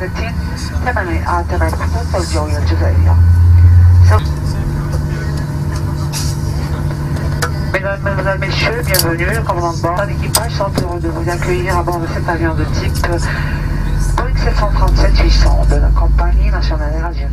2015 permanently authorized total joy 주세요. Mesdames, Messieurs, bienvenue. Le commandant de bord d'équipage sont heureux de vous accueillir à bord de cet avion de type Boeing 737-800 de la compagnie nationale Air Algérie.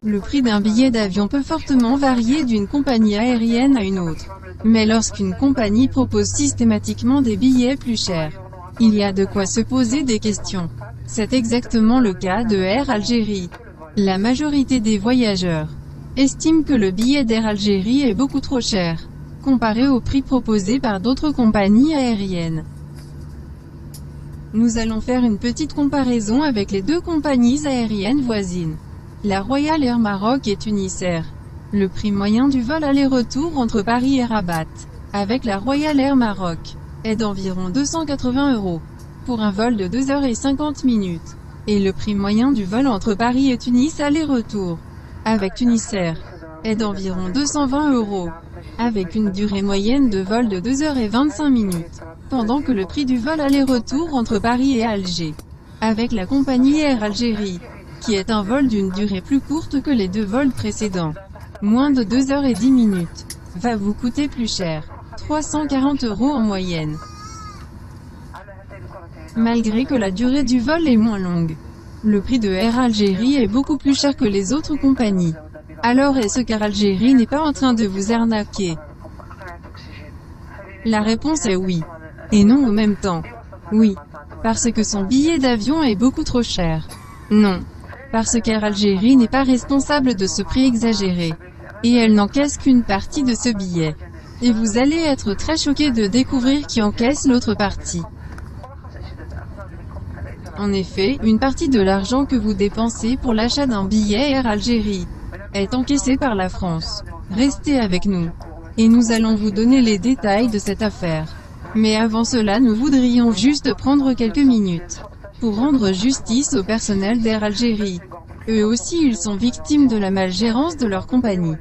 Le prix d'un billet d'avion peut fortement varier d'une compagnie aérienne à une autre. Mais lorsqu'une compagnie propose systématiquement des billets plus chers, il y a de quoi se poser des questions. C'est exactement le cas de Air Algérie. La majorité des voyageurs estiment que le billet d'Air Algérie est beaucoup trop cher, comparé au prix proposé par d'autres compagnies aériennes. Nous allons faire une petite comparaison avec les deux compagnies aériennes voisines, la Royal Air Maroc et Tunis Air. Le prix moyen du vol aller-retour entre Paris et Rabat, avec la Royal Air Maroc, est d'environ 280 € pour un vol de 2h50, et le prix moyen du vol entre Paris et Tunis aller-retour, avec Tunis Air, est d'environ 220 €, avec une durée moyenne de vol de 2h25, pendant que le prix du vol aller-retour entre Paris et Alger, avec la compagnie Air Algérie, qui est un vol d'une durée plus courte que les deux vols précédents, moins de 2h10, va vous coûter plus cher, 340 € en moyenne. Malgré que la durée du vol est moins longue, le prix de Air Algérie est beaucoup plus cher que les autres compagnies. Alors est-ce qu'Air Algérie n'est pas en train de vous arnaquer? La réponse est oui. Et non en même temps. Oui, parce que son billet d'avion est beaucoup trop cher. Non, parce qu'Air Algérie n'est pas responsable de ce prix exagéré. Et elle n'encaisse qu'une partie de ce billet. Et vous allez être très choqué de découvrir qui encaisse l'autre partie. En effet, une partie de l'argent que vous dépensez pour l'achat d'un billet Air Algérie est encaissée par la France. Restez avec nous. Et nous allons vous donner les détails de cette affaire. Mais avant cela, nous voudrions juste prendre quelques minutes pour rendre justice au personnel d'Air Algérie. Eux aussi ils sont victimes de la malgérance de leur compagnie.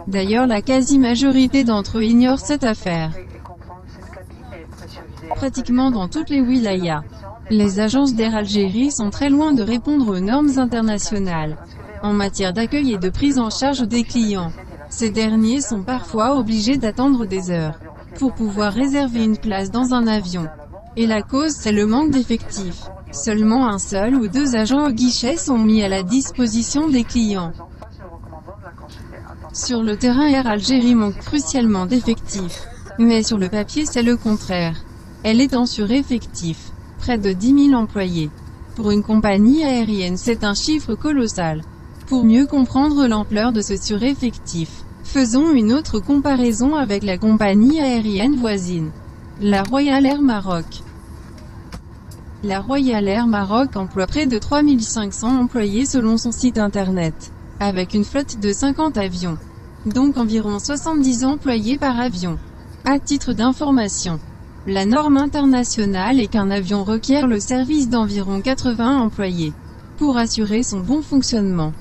D'ailleurs la quasi-majorité d'entre eux ignorent cette affaire. Pratiquement dans toutes les wilayas, les agences d'Air Algérie sont très loin de répondre aux normes internationales en matière d'accueil et de prise en charge des clients. Ces derniers sont parfois obligés d'attendre des heures pour pouvoir réserver une place dans un avion. Et la cause c'est le manque d'effectifs. Seulement un seul ou deux agents au guichet sont mis à la disposition des clients. Sur le terrain Air Algérie manque crucialement d'effectifs. Mais sur le papier c'est le contraire. Elle est en sureffectif. Près de 10 000 employés. Pour une compagnie aérienne c'est un chiffre colossal. Pour mieux comprendre l'ampleur de ce sureffectif, faisons une autre comparaison avec la compagnie aérienne voisine, la Royal Air Maroc. La Royal Air Maroc emploie près de 3500 employés selon son site internet, avec une flotte de 50 avions, donc environ 70 employés par avion. À titre d'information, la norme internationale est qu'un avion requiert le service d'environ 80 employés pour assurer son bon fonctionnement.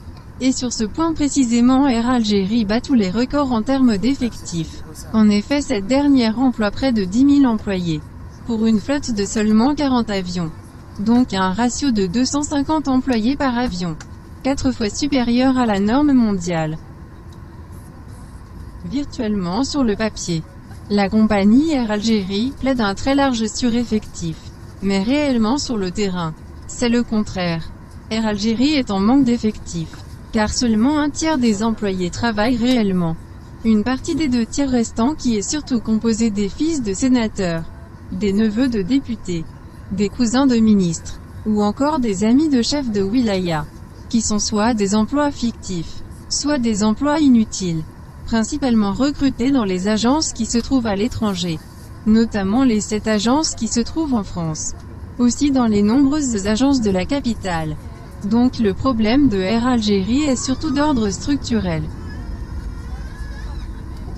Et sur ce point précisément Air Algérie bat tous les records en termes d'effectifs. En effet cette dernière emploie près de 10 000 employés, pour une flotte de seulement 40 avions. Donc un ratio de 250 employés par avion, 4 fois supérieur à la norme mondiale. Virtuellement sur le papier, la compagnie Air Algérie plaide un très large sureffectif. Mais réellement sur le terrain, c'est le contraire. Air Algérie est en manque d'effectifs, car seulement un tiers des employés travaillent réellement. Une partie des 2 tiers restants qui est surtout composée des fils de sénateurs, des neveux de députés, des cousins de ministres, ou encore des amis de chefs de wilaya, qui sont soit des emplois fictifs, soit des emplois inutiles, principalement recrutés dans les agences qui se trouvent à l'étranger, notamment les 7 agences qui se trouvent en France, aussi dans les nombreuses agences de la capitale. Donc le problème de Air Algérie est surtout d'ordre structurel.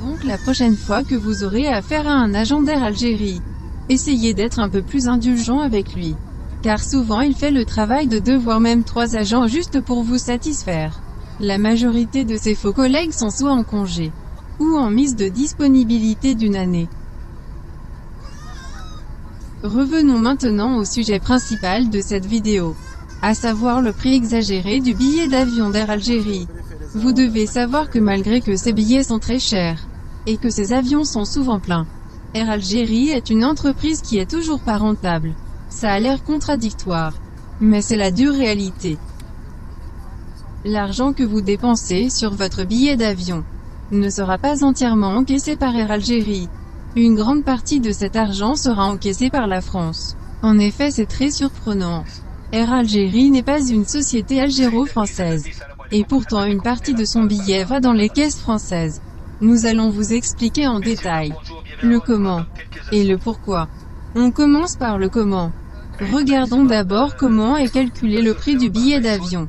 Donc la prochaine fois que vous aurez affaire à un agent d'Air Algérie, essayez d'être un peu plus indulgent avec lui. Car souvent il fait le travail de 2 voire même 3 agents juste pour vous satisfaire. La majorité de ses faux collègues sont soit en congé, ou en mise de disponibilité d'1 année. Revenons maintenant au sujet principal de cette vidéo. à savoir le prix exagéré du billet d'avion d'Air Algérie. Vous devez savoir que malgré que ces billets sont très chers, et que ces avions sont souvent pleins, Air Algérie est une entreprise qui est toujours pas rentable. Ça a l'air contradictoire, mais c'est la dure réalité. L'argent que vous dépensez sur votre billet d'avion ne sera pas entièrement encaissé par Air Algérie. Une grande partie de cet argent sera encaissé par la France. En effet, c'est très surprenant. Air Algérie n'est pas une société algéro-française. Et pourtant une partie de son billet va dans les caisses françaises. Nous allons vous expliquer en détail le comment et le pourquoi. On commence par le comment. Regardons d'abord comment est calculé le prix du billet d'avion.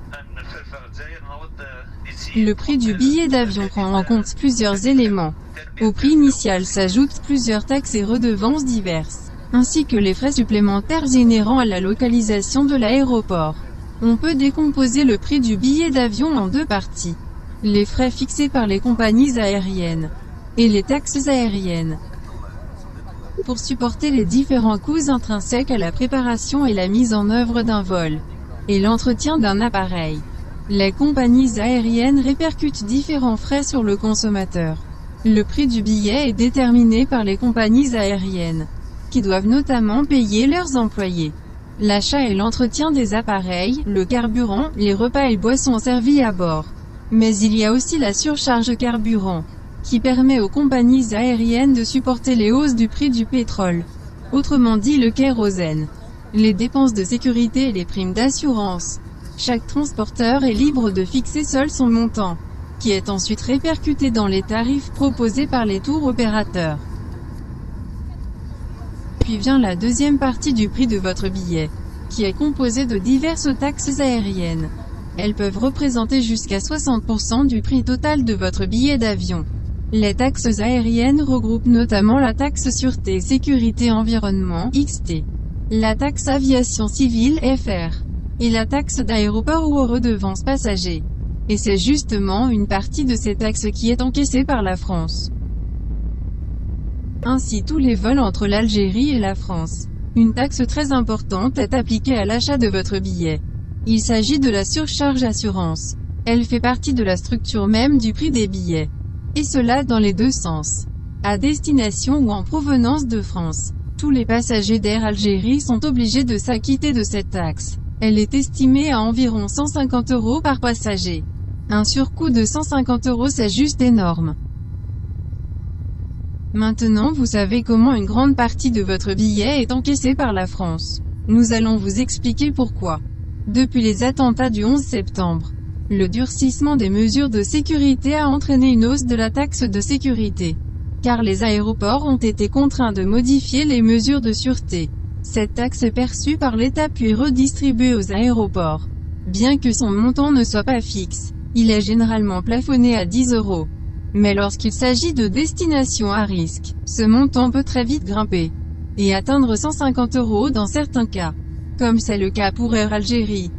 Le prix du billet d'avion prend en compte plusieurs éléments. Au prix initial s'ajoutent plusieurs taxes et redevances diverses, ainsi que les frais supplémentaires inhérents à la localisation de l'aéroport. On peut décomposer le prix du billet d'avion en deux parties. Les frais fixés par les compagnies aériennes et les taxes aériennes. Pour supporter les différents coûts intrinsèques à la préparation et la mise en œuvre d'un vol, et l'entretien d'un appareil, les compagnies aériennes répercutent différents frais sur le consommateur. Le prix du billet est déterminé par les compagnies aériennes, qui doivent notamment payer leurs employés, l'achat et l'entretien des appareils, le carburant, les repas et boissons servis à bord. Mais il y a aussi la surcharge carburant, qui permet aux compagnies aériennes de supporter les hausses du prix du pétrole, autrement dit le kérosène, les dépenses de sécurité et les primes d'assurance. Chaque transporteur est libre de fixer seul son montant, qui est ensuite répercuté dans les tarifs proposés par les tour opérateurs. Puis vient la deuxième partie du prix de votre billet, qui est composée de diverses taxes aériennes. Elles peuvent représenter jusqu'à 60% du prix total de votre billet d'avion. Les taxes aériennes regroupent notamment la taxe sûreté sécurité environnement (XT), la taxe aviation civile (FR), et la taxe d'aéroport ou aux redevances passagers. Et c'est justement une partie de ces taxes qui est encaissée par la France. Ainsi tous les vols entre l'Algérie et la France. Une taxe très importante est appliquée à l'achat de votre billet. Il s'agit de la surcharge assurance. Elle fait partie de la structure même du prix des billets. Et cela dans les deux sens. À destination ou en provenance de France. Tous les passagers d'Air Algérie sont obligés de s'acquitter de cette taxe. Elle est estimée à environ 150 € par passager. Un surcoût de 150 €, c'est juste énorme. Maintenant vous savez comment une grande partie de votre billet est encaissée par la France. Nous allons vous expliquer pourquoi. Depuis les attentats du 11 septembre, le durcissement des mesures de sécurité a entraîné une hausse de la taxe de sécurité. Car les aéroports ont été contraints de modifier les mesures de sûreté. Cette taxe est perçue par l'État puis redistribuée aux aéroports. Bien que son montant ne soit pas fixe, il est généralement plafonné à 10 €. Mais lorsqu'il s'agit de destinations à risque, ce montant peut très vite grimper et atteindre 150 € dans certains cas, comme c'est le cas pour Air Algérie.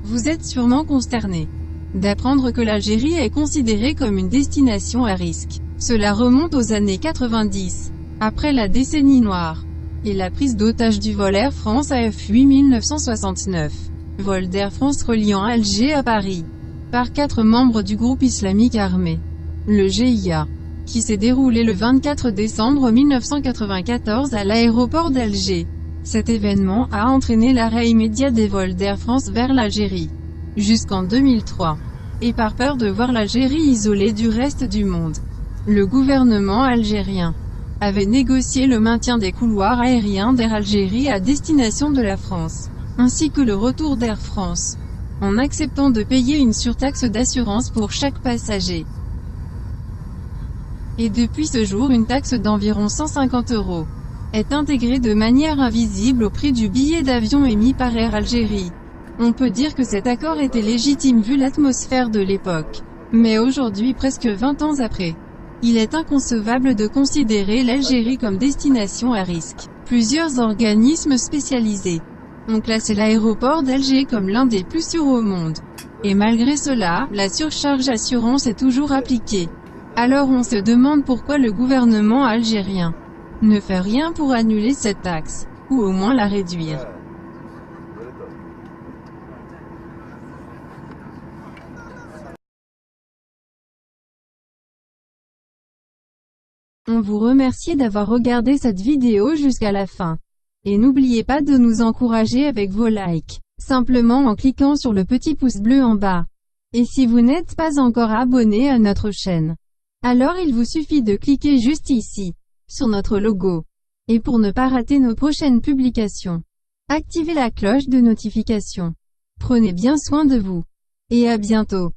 Vous êtes sûrement consterné d'apprendre que l'Algérie est considérée comme une destination à risque. Cela remonte aux années 90, après la décennie noire, et la prise d'otage du vol Air France AF8 1969, vol d'Air France reliant Alger à Paris, par 4 membres du groupe islamique armé, le GIA, qui s'est déroulé le 24 décembre 1994 à l'aéroport d'Alger. Cet événement a entraîné l'arrêt immédiat des vols d'Air France vers l'Algérie, jusqu'en 2003. Et par peur de voir l'Algérie isolée du reste du monde, le gouvernement algérien avait négocié le maintien des couloirs aériens d'Air Algérie à destination de la France, ainsi que le retour d'Air France, en acceptant de payer une surtaxe d'assurance pour chaque passager. Et depuis ce jour une taxe d'environ 150 € est intégrée de manière invisible au prix du billet d'avion émis par Air Algérie. On peut dire que cet accord était légitime vu l'atmosphère de l'époque. Mais aujourd'hui, presque 20 ans après, il est inconcevable de considérer l'Algérie comme destination à risque. Plusieurs organismes spécialisés ont classé l'aéroport d'Alger comme l'un des plus sûrs au monde. Et malgré cela, la surcharge assurance est toujours appliquée. Alors on se demande pourquoi le gouvernement algérien ne fait rien pour annuler cette taxe, ou au moins la réduire. On vous remercie d'avoir regardé cette vidéo jusqu'à la fin. Et n'oubliez pas de nous encourager avec vos likes, simplement en cliquant sur le petit pouce bleu en bas. Et si vous n'êtes pas encore abonné à notre chaîne, alors il vous suffit de cliquer juste ici, sur notre logo. Et pour ne pas rater nos prochaines publications, activez la cloche de notification. Prenez bien soin de vous. Et à bientôt.